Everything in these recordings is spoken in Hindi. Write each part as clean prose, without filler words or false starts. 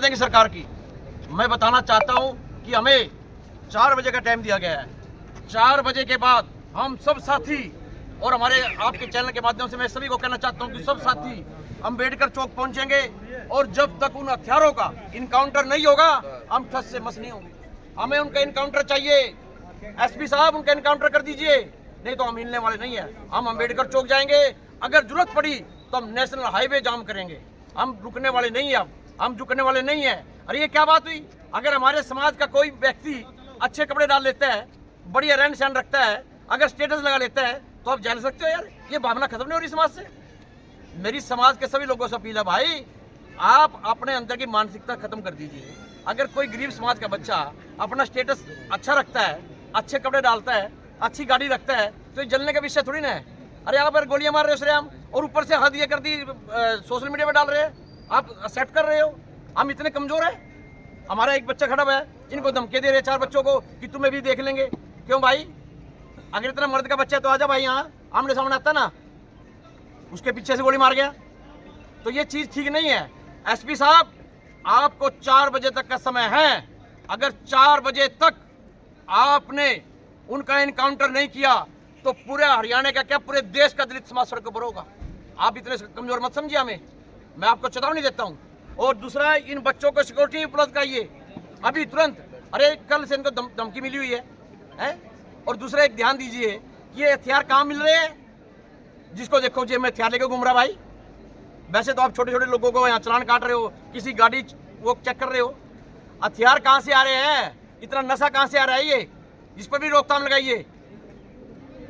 देंगे सरकार की। मैं बताना चाहता हूं कि हमें 4 बजे का टाइम दिया गया है। 4 बजे के बाद हम सब साथी और हमारे आपके चैनल के माध्यम से मैं सभी को कहना चाहता हूं कि सब साथी अंबेडकर चौक पहुंचेंगे और जब तक उन हथियारों का इनकाउंटर नहीं होगा हम ठस से मस नहीं होंगे। हमें उनका इनकाउंटर चाहिए। एसपी साहब उनका इनकाउंटर कर दीजिए, नहीं तो हम हिलने वाले नहीं है। हम अंबेडकर चौक जाएंगे, अगर जरूरत पड़ी तो हम नेशनल हाईवे जाम करेंगे। हम रुकने वाले नहीं है, अब हम झुकने वाले नहीं है। अरे ये क्या बात हुई? अगर हमारे समाज का कोई व्यक्ति अच्छे कपड़े डाल लेता है, बढ़िया रहन सहन रखता है, अगर स्टेटस लगा लेता है तो आप जान सकते हो यार, ये भावना खत्म नहीं हो रही समाज से। मेरी समाज के सभी लोगों से अपील है, भाई आप अपने अंदर की मानसिकता खत्म कर दीजिए। अगर कोई गरीब समाज का बच्चा अपना स्टेटस अच्छा रखता है, अच्छे कपड़े डालता है, अच्छी गाड़ी रखता है, तो ये जलने का विषय थोड़ी ना है। अरे आप गोलियां मार रहे हो श्रेयाम, और ऊपर से हद ये कर दी सोशल मीडिया पे डाल रहे हैं, आप एक्सेप्ट कर रहे हो। हम इतने कमजोर हैं? हमारा एक बच्चा खड़ा हुआ है, इनको धमकी दे रहे 4 बच्चों को कि तुम्हें भी देख लेंगे। क्यों भाई? अगर इतना मर्द का बच्चा है तो आजा भाई, यहाँ आमने सामने आता ना, उसके पीछे से गोली मार गया तो ये चीज ठीक नहीं है। एसपी साहब आपको 4 बजे तक का समय है। अगर 4 बजे तक आपने उनका इनकाउंटर नहीं किया तो पूरे हरियाणा का क्या पूरे देश का दलित समाज सड़कों पर होगा। आप इतने कमजोर मत समझिए हमें, मैं आपको चेतावनी देता हूं। और दूसरा, इन बच्चों को सिक्योरिटी उपलब्ध कराइए अभी तुरंत। अरे कल से इनको धमकी मिली हुई है? और दूसरा एक ध्यान दीजिए कि ये हथियार कहाँ मिल रहे हैं? जिसको देखो जेब में हथियार लेके घूम रहा भाई। वैसे तो आप छोटे छोटे लोगों को यहाँ चलान काट रहे हो, किसी गाड़ी वो चेक कर रहे हो, हथियार कहाँ से आ रहे हैं? इतना नशा कहाँ से आ रहा है? ये इस पर भी रोकथाम लगाइए।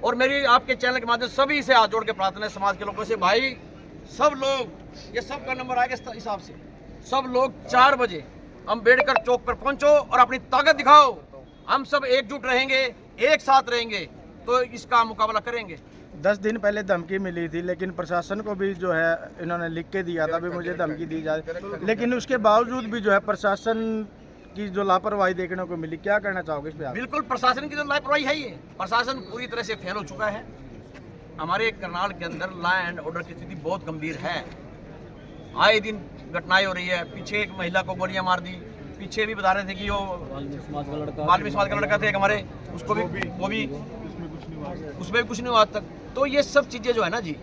और मेरी आपके चैनल के माध्यम से सभी से हाथ जोड़ के प्रार्थना है समाज के लोगों से, भाई सब लोग, ये सबका नंबर आएगा इस हिसाब से, सब लोग 4 बजे अंबेडकर चौक पर पहुंचो और अपनी ताकत दिखाओ। हम सब एकजुट रहेंगे, एक साथ रहेंगे तो इसका मुकाबला करेंगे। 10 दिन पहले धमकी मिली थी, लेकिन प्रशासन को भी जो है इन्होंने लिख के दिया था भी मुझे धमकी दी जाए, लेकिन उसके बावजूद भी जो है प्रशासन की जो लापरवाही देखने को मिली। क्या कहना चाहोगे इस पे? बिल्कुल प्रशासन की तो लापरवाही है। ये प्रशासन पूरी तरह से फेल हो चुका है। हमारे करनाल के अंदर लॉ एंड ऑर्डर की स्थिति बहुत गंभीर है। आए दिन घटनाएं हो रही है। पीछे एक महिला को गोलियां मार दी, पीछे भी बता रहे थे कि वो वाल्मीकि समाज का लड़का थे हमारे, उसको भी उसमें भी कुछ नहीं हुआ आज तक। तो ये सब चीजें जो है ना जी,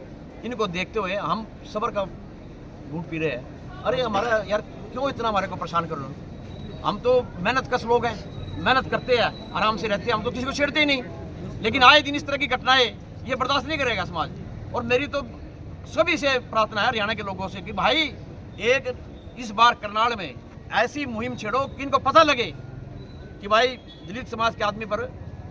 इनको देखते हुए हम सब्र का घूंट पी रहे हैं। अरे हमारा यार क्यों इतना हमारे को परेशान कर रहे हो? हम तो मेहनत कश लोग हैं, मेहनत करते हैं, आराम से रहते हैं, हम तो किसी को छेड़ते ही नहीं। लेकिन आए दिन इस तरह की घटनाएं ये बर्दाश्त नहीं करेगा समाज। और मेरी तो सभी से प्रार्थना है हरियाणा के लोगों से कि भाई एक इस बार करनाल में ऐसी मुहिम छेड़ो कि इनको पता लगे कि भाई दलित समाज के आदमी पर,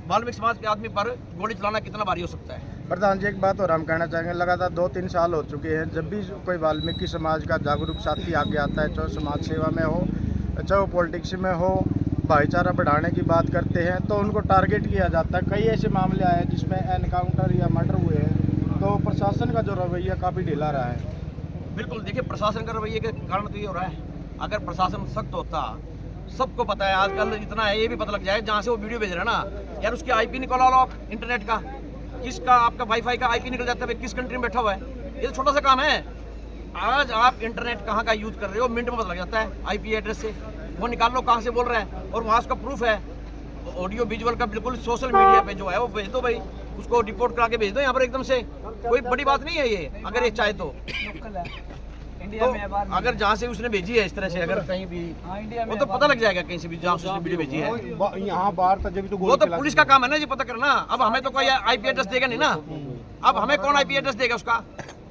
वाल्मीकि समाज के आदमी पर गोली चलाना कितना भारी हो सकता है। प्रधान जी एक बात और हम कहना चाहेंगे, लगातार 2-3 साल हो चुके हैं, जब भी कोई वाल्मीकि समाज का जागरूक साथी आगे आता है, चाहे समाज सेवा में हो, चाहे वो पॉलिटिक्स में हो, भाईचारा बढ़ाने की बात करते हैं तो उनको टारगेट किया जाता है। कई ऐसे मामले आए जिसमें एनकाउंटर या मर्डर हुए हैं, तो प्रशासन का जो रवैया काफ़ी ढीला रहा है। बिल्कुल, देखिए प्रशासन का रवैये के कारण तो ये हो रहा है। अगर प्रशासन सख्त होता, सबको पता है आजकल इतना है, ये भी पता लग जाए जहाँ से वो वीडियो भेज रहे हैं ना यार, उसकी आईपी निकाला लो आप इंटरनेट का, किसका आपका वाईफाई का आईपी निकल जाता है, किस कंट्री में बैठा हुआ है। ये तो छोटा सा काम है। आज आप इंटरनेट कहाँ का यूज कर रहे हो मिनट में पता लग जाता है आईपी एड्रेस से। वो निकाल लो कहाँ से बोल रहा है, और वहाँ उसका प्रूफ है ऑडियो विजुअल का। बिल्कुल सोशल मीडिया पे जो है वो भेज दो भाई, उसको रिपोर्ट करा के भेज दो यहाँ पर एकदम से। कोई बड़ी बात नहीं है ये, अगर ये चाहे तो अगर जहाँ से उसने भेजी है इस तरह से, अगर कहीं भी वो तो पता लग जाएगा कहीं से भी जहाँ से उसने वीडियो भेजी है। यहाँ बाहर तक तो वो तो पुलिस का काम है ना जी पता करना। अब हमें तो कोई आईपी एड्रेस देगा नहीं ना। अब हमें कौन आईपी एड्रेस देगा उसका,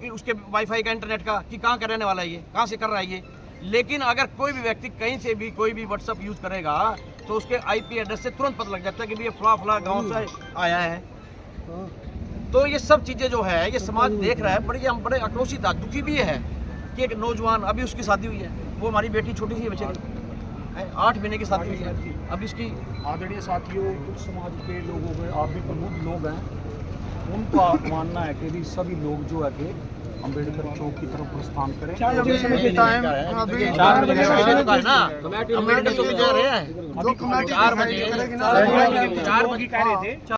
कि उसके वाईफाई का, इंटरनेट का, कि कहाँ का रहने वाला है ये, कहाँ से कर रहा है ये। लेकिन अगर कोई भी व्यक्ति कहीं से भी कोई भी व्हाट्सअप यूज करेगा तो उसके आईपी एड्रेस से तुरंत पता लग जाता है कि ये फला गाँव से आया है। तो ये सब चीजें जो है ये समाज देख रहा है। बड़े आक्रोशित, दुखी भी है कि एक नौजवान, अभी उसकी शादी हुई है, वो हमारी बेटी छोटी सी बच्चे 8 महीने की शादी हुई है, अब इसकी। आदरणीय साथियों, कुछ समाज के लोगों के आप भी प्रमुख लोग हैं, उनका मानना है कि भी सभी लोग जो है कि अंबेडकर चौक की तरफ प्रस्थान करें। 4 बजे का है ना, अंबेडकर चौक जा रहे हैं 4 बजे कह रहे थे।